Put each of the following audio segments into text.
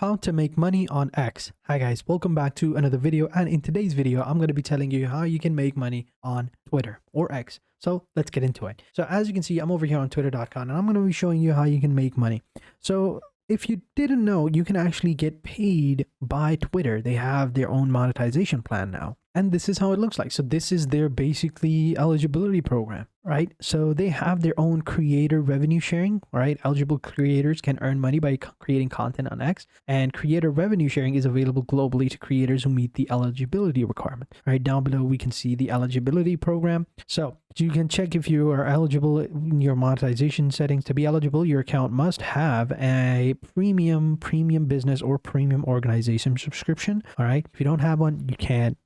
How to make money on X. Hi guys, welcome back to another video, and in today's video I'm going to be telling you how you can make money on Twitter or X. So let's get into it. So as you can see, I'm over here on twitter.com and I'm going to be showing you how you can make money. So if you didn't know, you can actually get paid by Twitter. They have their own monetization plan now. And this is how it looks like. So this is their basically eligibility program, right? So they have their own creator revenue sharing, right? Eligible creators can earn money by creating content on X, and creator revenue sharing is available globally to creators who meet the eligibility requirement. Right down below, we can see the eligibility program. So you can check if you are eligible in your monetization settings. To be eligible, your account must have a premium business or premium organization subscription. All right. If you don't have one, you can't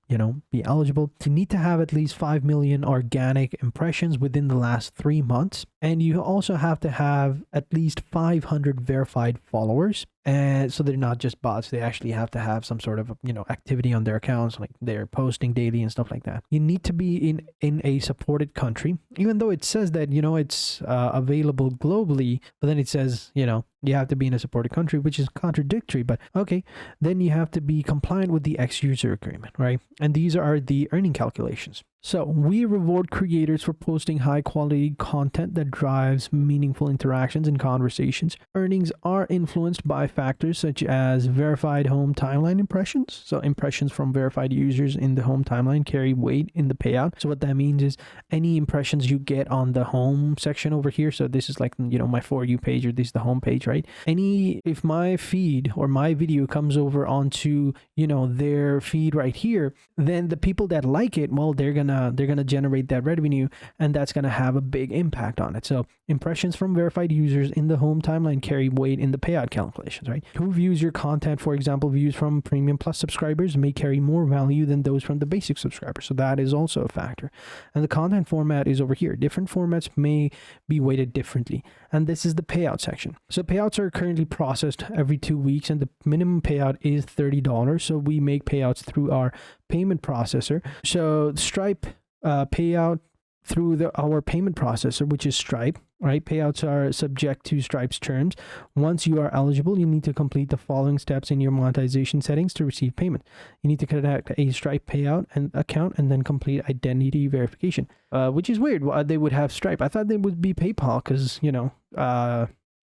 be eligible. You need to have at least 5 million organic impressions within the last 3 months. And you also have to have at least 500 verified followers. And so they're not just bots. They actually have to have some sort of, activity on their accounts, like they're posting daily and stuff like that. You need to be in a supported country, even though it says that, it's available globally, but then it says, you have to be in a supported country, which is contradictory, but okay. Then you have to be compliant with the X user agreement, right? And these are the earning calculations. So we reward creators for posting high quality content that drives meaningful interactions and conversations. Earnings are influenced by factors such as verified home timeline impressions. So impressions from verified users in the home timeline carry weight in the payout. So what that means is any impressions you get on the home section over here. So this is like, my For You page, or this is the home page, right? If my feed or my video comes over onto, their feed right here, then the people that like it, well, they're gonna generate that revenue, and that's gonna have a big impact on it. So impressions from verified users in the home timeline carry weight in the payout calculations, right? Who views your content? For example, views from Premium Plus subscribers may carry more value than those from the basic subscribers. So that is also a factor. And the content format is over here. Different formats may be weighted differently. And this is the payout section. So payouts are currently processed every 2 weeks, and the minimum payout is $30. So we make payouts through our payment processor. So Stripe payout through our payment processor, which is Stripe, right? Payouts are subject to Stripe's terms. Once you are eligible, you need to complete the following steps in your monetization settings to receive payment. You need to connect a Stripe payout and account and then complete identity verification, which is weird. They would have Stripe. I thought they would be PayPal because,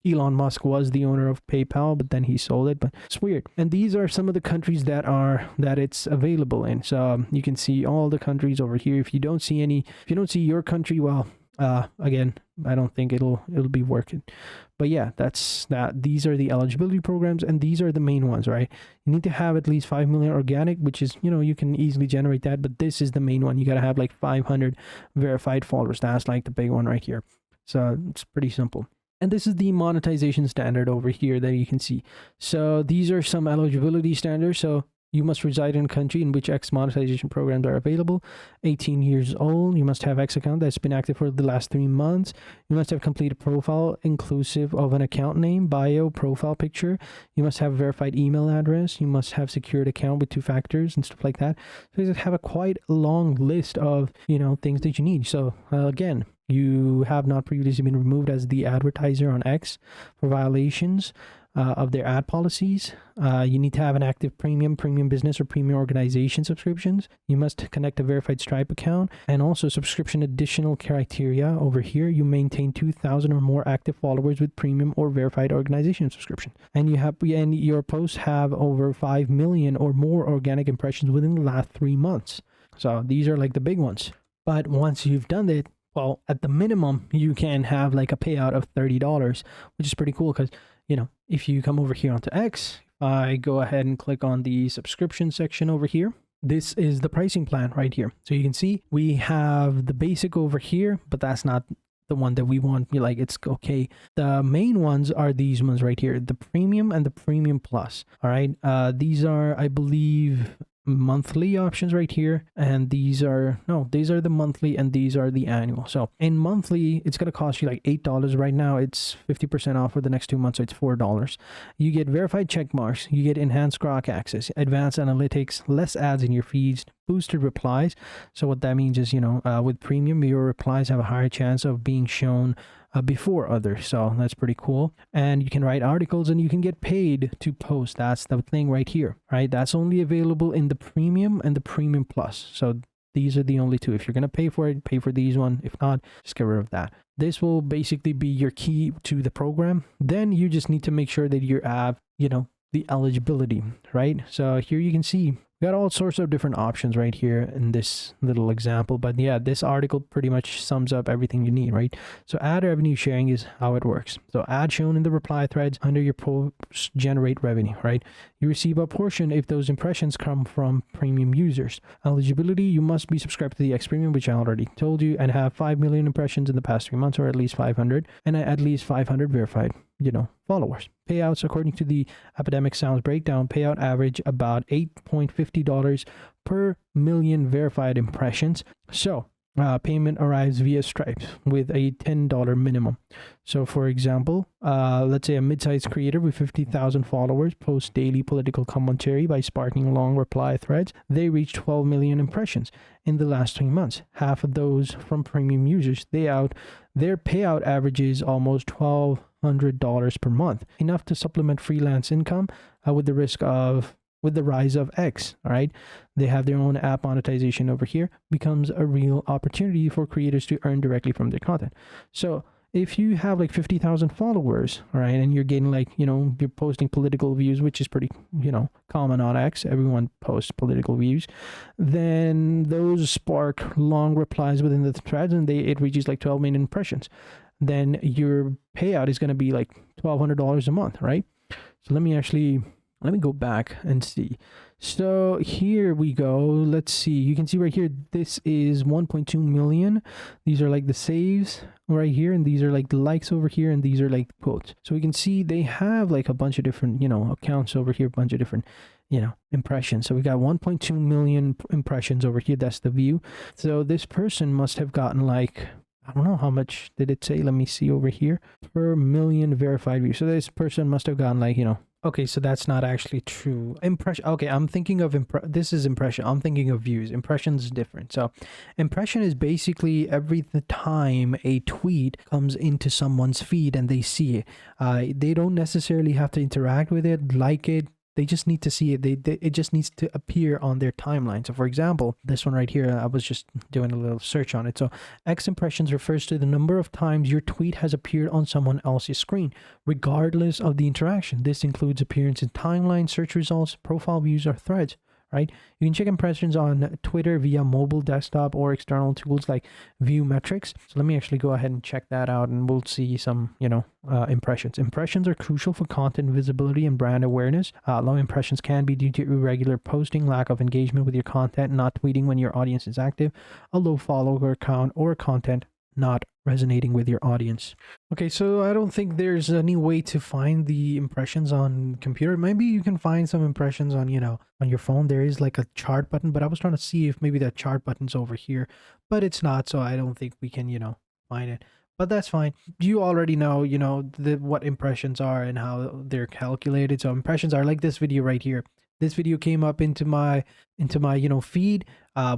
Elon Musk was the owner of PayPal, but then he sold it. But it's weird. And these are some of the countries that it's available in. So you can see all the countries over here. If you don't see your country, well, again, I don't think it'll be working. But yeah, that's that. These are the eligibility programs, and these are the main ones, right? You need to have at least 5 million organic, which is, you can easily generate that, but this is the main one. You got to have like 500 verified followers. That's like the big one right here. So it's pretty simple. And this is the monetization standard over here that you can see. So these are some eligibility standards. So you must reside in a country in which X monetization programs are available. 18 years old. You must have X account that's been active for the last 3 months. You must have completed profile inclusive of an account name, bio, profile picture. You must have a verified email address. You must have secured account with 2 factors and stuff like that. So you have a quite long list of, things that you need. So again, you have not previously been removed as the advertiser on X for violations of their ad policies. You need to have an active premium business or premium organization subscriptions. You must connect a verified Stripe account, and also subscription additional criteria over here. You maintain 2,000 or more active followers with premium or verified organization subscription. And your posts have over 5 million or more organic impressions within the last 3 months. So these are like the big ones. But once you've done it, well, at the minimum, you can have like a payout of $30, which is pretty cool because, if you come over here onto X, I go ahead and click on the subscription section over here. This is the pricing plan right here. So you can see we have the basic over here, but that's not the one that we want. It's okay. The main ones are these ones right here, the premium and the premium plus. All right. These are, I believe, monthly options right here, and these are the monthly and these are the annual. So in monthly, it's going to cost you like $8. Right now it's 50% off for the next 2 months, so it's $4. You get verified check marks, you get enhanced grok access, advanced analytics, less ads in your feeds, boosted replies. So what that means is, with premium, your replies have a higher chance of being shown before others. So that's pretty cool. And you can write articles and you can get paid to post. That's the thing right here, right? That's only available in the premium and the premium plus. So these are the only two. If you're going to pay for it, pay for these one. If not, just get rid of that. This will basically be your key to the program. Then you just need to make sure that you have, the eligibility, right? So here you can see we got all sorts of different options right here in this little example. But yeah, this article pretty much sums up everything you need, right? So ad revenue sharing is how it works. So ad shown in the reply threads under your post generate revenue, right? You receive a portion if those impressions come from premium users. Eligibility, you must be subscribed to the X Premium, which I already told you, and have 5 million impressions in the past 3 months, or at least 500, and at least 500 verified followers. Payouts, according to the Epidemic Sounds breakdown, payout average about $8.50 per million verified impressions. So payment arrives via Stripe with a $10 minimum. So for example, let's say a mid-sized creator with 50,000 followers posts daily political commentary by sparking long reply threads. They reach 12 million impressions in the last 3 months. Half of those from premium users. Their payout averages almost $1,200 per month, enough to supplement freelance income with the rise of X. All right, they have their own app monetization over here, becomes a real opportunity for creators to earn directly from their content. So if you have like 50,000 followers, all right, and you're getting like, you're posting political views, which is pretty, common on X, everyone posts political views, then those spark long replies within the threads and it reaches like 12 million impressions. Then your payout is going to be like $1,200 a month, right? So let me go back and see. So here we go. Let's see. You can see right here, this is 1.2 million. These are like the saves right here, and these are like the likes over here, and these are like quotes. So we can see they have like a bunch of different, accounts over here, a bunch of different, impressions. So we got 1.2 million impressions over here. That's the view. So this person must have gotten like, I don't know how much did it say. Let me see over here. Per million verified views. So this person must have gotten like, okay, so that's not actually true. Impression. Okay, I'm thinking of this is impression. I'm thinking of views. Impressions is different. So impression is basically every time a tweet comes into someone's feed and they see it. They don't necessarily have to interact with it, like it. They just need to see it. It just needs to appear on their timeline. So for example, this one right here, I was just doing a little search on it. So X impressions refers to the number of times your tweet has appeared on someone else's screen, regardless of the interaction. This includes appearance in timeline, search results, profile views, or threads. Right? You can check impressions on Twitter via mobile, desktop, or external tools like View Metrics. So let me actually go ahead and check that out, and we'll see some, impressions. Impressions are crucial for content visibility and brand awareness. Low impressions can be due to irregular posting, lack of engagement with your content, not tweeting when your audience is active, a low follower count, or content not resonating with your audience. Okay, so I don't think there's any way to find the impressions on computer. Maybe you can find some impressions on, on your phone. There is like a chart button, but I was trying to see if maybe that chart button's over here, but it's not. So I don't think we can, find it, but that's fine. You already know, what impressions are and how they're calculated. So impressions are like this video right here. This video came up into my feed,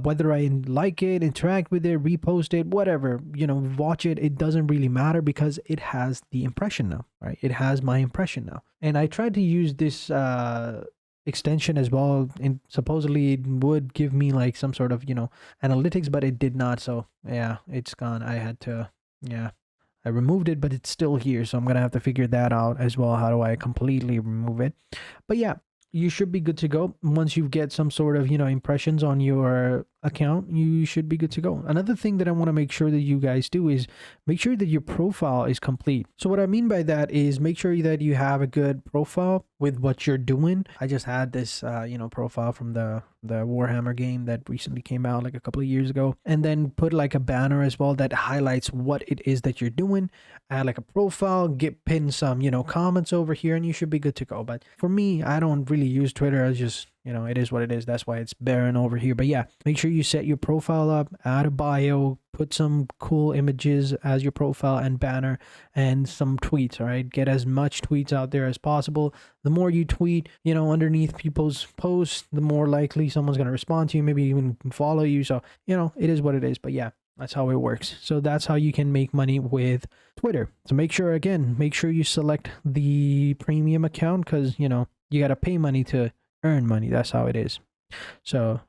whether I like it, interact with it, repost it, whatever, watch it, it doesn't really matter because it has the impression now, right? It has my impression now. And I tried to use this extension as well, and supposedly it would give me like some sort of, analytics, but it did not. So yeah, it's gone. I had to, I removed it, but it's still here. So I'm going to have to figure that out as well. How do I completely remove it? But yeah, you should be good to go. Once you get some sort of, impressions on your account, you should be good to go. Another thing that I want to make sure that you guys do is make sure that your profile is complete. So what I mean by that is make sure that you have a good profile with what you're doing. I just had this, profile from the Warhammer game that recently came out like a couple of years ago, and then put like a banner as well that highlights what it is that you're doing. Add like a profile, pin some, comments over here, and you should be good to go. But for me, I don't really use Twitter. I just, it is what it is. That's why it's barren over here. But yeah, make sure you set your profile up, add a bio, put some cool images as your profile and banner, and some tweets. All right, get as much tweets out there as possible. The more you tweet, underneath people's posts, the more likely someone's going to respond to you, maybe even follow you. So, it is what it is. But yeah, That's how it works. So that's how you can make money with Twitter. So make sure you select the premium account, because you got to pay money to earn money. That's how it is. So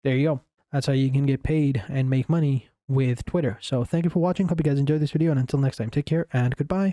there you go. That's how you can get paid and make money with Twitter. So thank you for watching. Hope you guys enjoyed this video, and until next time, take care and goodbye.